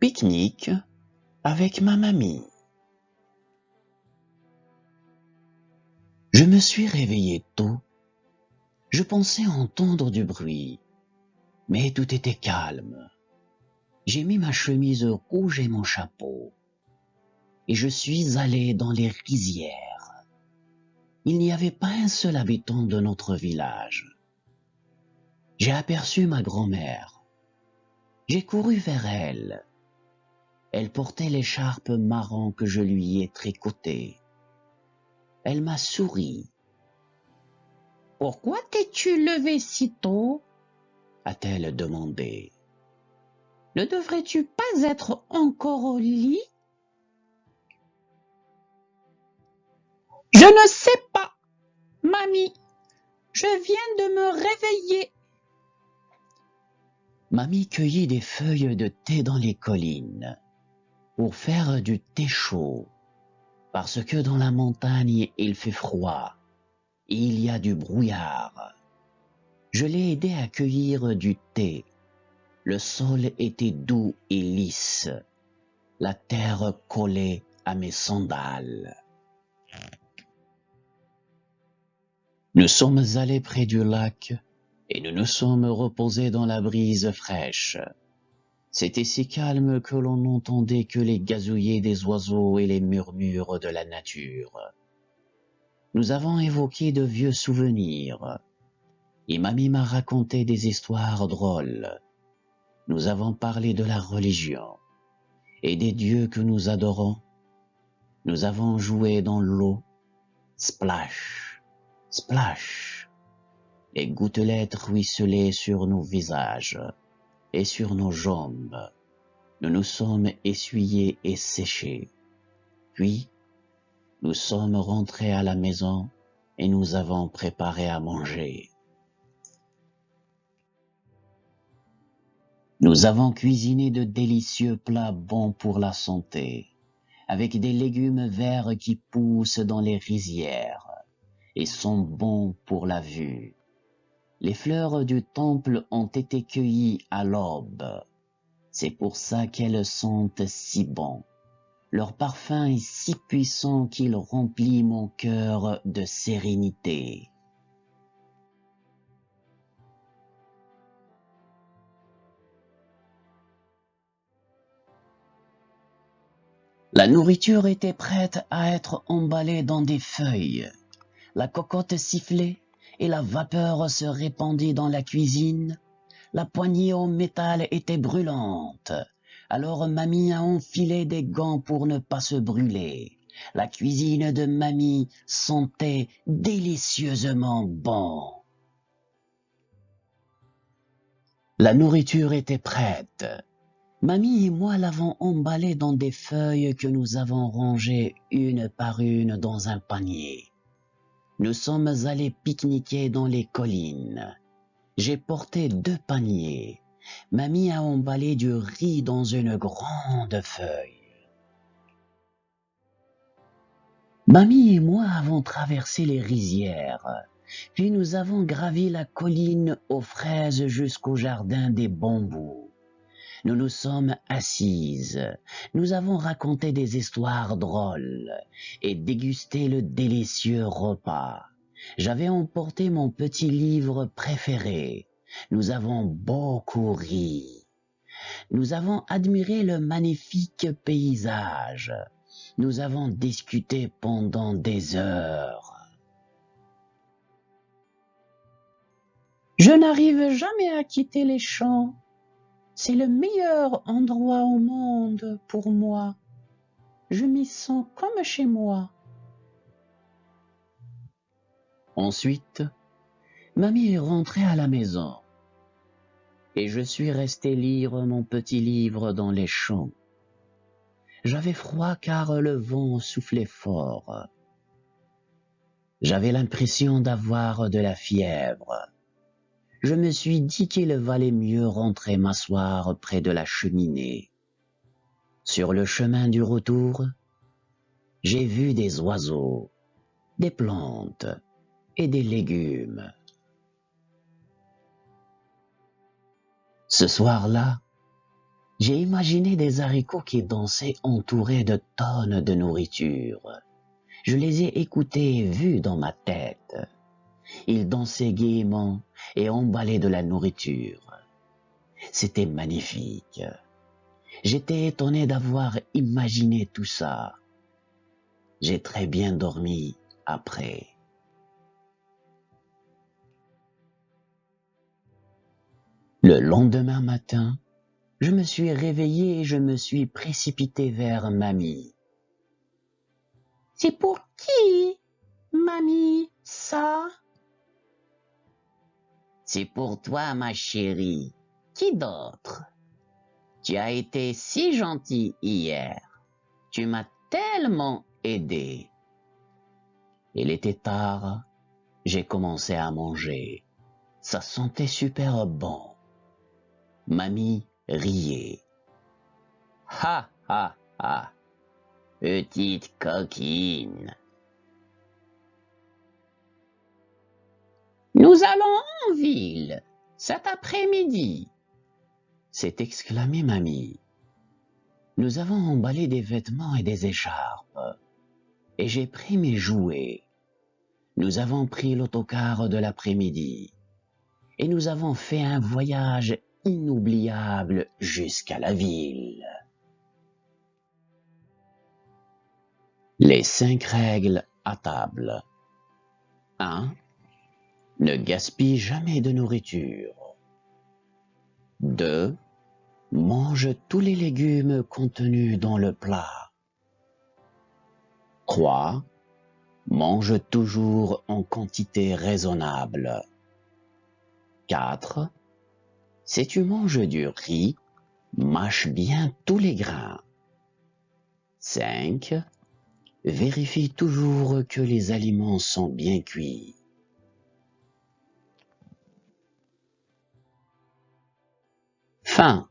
Pique-nique avec ma mamie. Je me suis réveillé tôt. Je pensais entendre du bruit, mais tout était calme. J'ai mis ma chemise rouge et mon chapeau, et je suis allé dans les rizières. Il n'y avait pas un seul habitant de notre village. J'ai aperçu ma grand-mère. J'ai couru vers elle. Elle portait l'écharpe marron que je lui ai tricotée. Elle m'a souri. « Pourquoi t'es-tu levé si tôt ?» a-t-elle demandé. « Ne devrais-tu pas être encore au lit ?»« Je ne sais pas, mamie. Je viens de me réveiller. » Mamie cueillit des feuilles de thé dans les collines pour faire du thé chaud, parce que dans la montagne il fait froid et il y a du brouillard. Je l'ai aidée à cueillir du thé. Le sol était doux et lisse, la terre collait à mes sandales. Nous sommes allés près du lac et nous nous sommes reposés dans la brise fraîche. C'était si calme que l'on n'entendait que les gazouillers des oiseaux et les murmures de la nature. Nous avons évoqué de vieux souvenirs et mamie m'a raconté des histoires drôles. Nous avons parlé de la religion et des dieux que nous adorons. Nous avons joué dans l'eau. Splash, splash. Les gouttelettes ruisselaient sur nos visages et sur nos jambes. Nous nous sommes essuyés et séchés. Puis, nous sommes rentrés à la maison et nous avons préparé à manger. Nous avons cuisiné de délicieux plats bons pour la santé, avec des légumes verts qui poussent dans les rizières et sont bons pour la vue. Les fleurs du temple ont été cueillies à l'aube. C'est pour ça qu'elles sentent si bon. Leur parfum est si puissant qu'il remplit mon cœur de sérénité. La nourriture était prête à être emballée dans des feuilles. La cocotte sifflait et la vapeur se répandit dans la cuisine. La poignée en métal était brûlante. Alors mamie a enfilé des gants pour ne pas se brûler. La cuisine de mamie sentait délicieusement bon. La nourriture était prête. Mamie et moi l'avons emballée dans des feuilles que nous avons rangées une par une dans un panier. Nous sommes allés pique-niquer dans les collines. J'ai porté 2 paniers. Mamie a emballé du riz dans une grande feuille. Mamie et moi avons traversé les rizières, puis nous avons gravi la colline aux fraises jusqu'au jardin des bambous. Nous nous sommes assises, nous avons raconté des histoires drôles et dégusté le délicieux repas. J'avais emporté mon petit livre préféré. Nous avons beaucoup ri. Nous avons admiré le magnifique paysage. Nous avons discuté pendant des heures. Je n'arrive jamais à quitter les champs. C'est le meilleur endroit au monde pour moi. Je m'y sens comme chez moi. Ensuite, mamie est rentrée à la maison et je suis resté lire mon petit livre dans les champs. J'avais froid car le vent soufflait fort. J'avais l'impression d'avoir de la fièvre. Je me suis dit qu'il valait mieux rentrer m'asseoir près de la cheminée. Sur le chemin du retour, j'ai vu des oiseaux, des plantes et des légumes. Ce soir-là, J'ai imaginé des haricots qui dansaient entourés de tonnes de nourriture. Je les ai écoutés et vus dans ma tête. Ils dansaient gaiement et emballaient de la nourriture. C'était magnifique. J'étais étonné d'avoir imaginé tout ça. J'ai très bien dormi après. Le lendemain matin, je me suis réveillé et je me suis précipité vers mamie. C'est pour qui, mamie, ça? C'est pour toi, ma chérie. Qui d'autre? Tu as été si gentil hier. Tu m'as tellement aidé. Il était tard. J'ai commencé à manger. Ça sentait super bon. Mamie riait. Ha ha ha, petite coquine. Nous allons en ville cet après-midi, s'est exclamée mamie. Nous avons emballé des vêtements et des écharpes, et j'ai pris mes jouets. Nous avons pris l'autocar de l'après-midi, et nous avons fait un voyage inoubliable jusqu'à la ville. Les 5 règles à table. 1. Ne gaspille jamais de nourriture. 2. Mange tous les légumes contenus dans le plat. 3. Mange toujours en quantité raisonnable. 4. Si tu manges du riz, mâche bien tous les grains. 5. Vérifie toujours que les aliments sont bien cuits. Fin.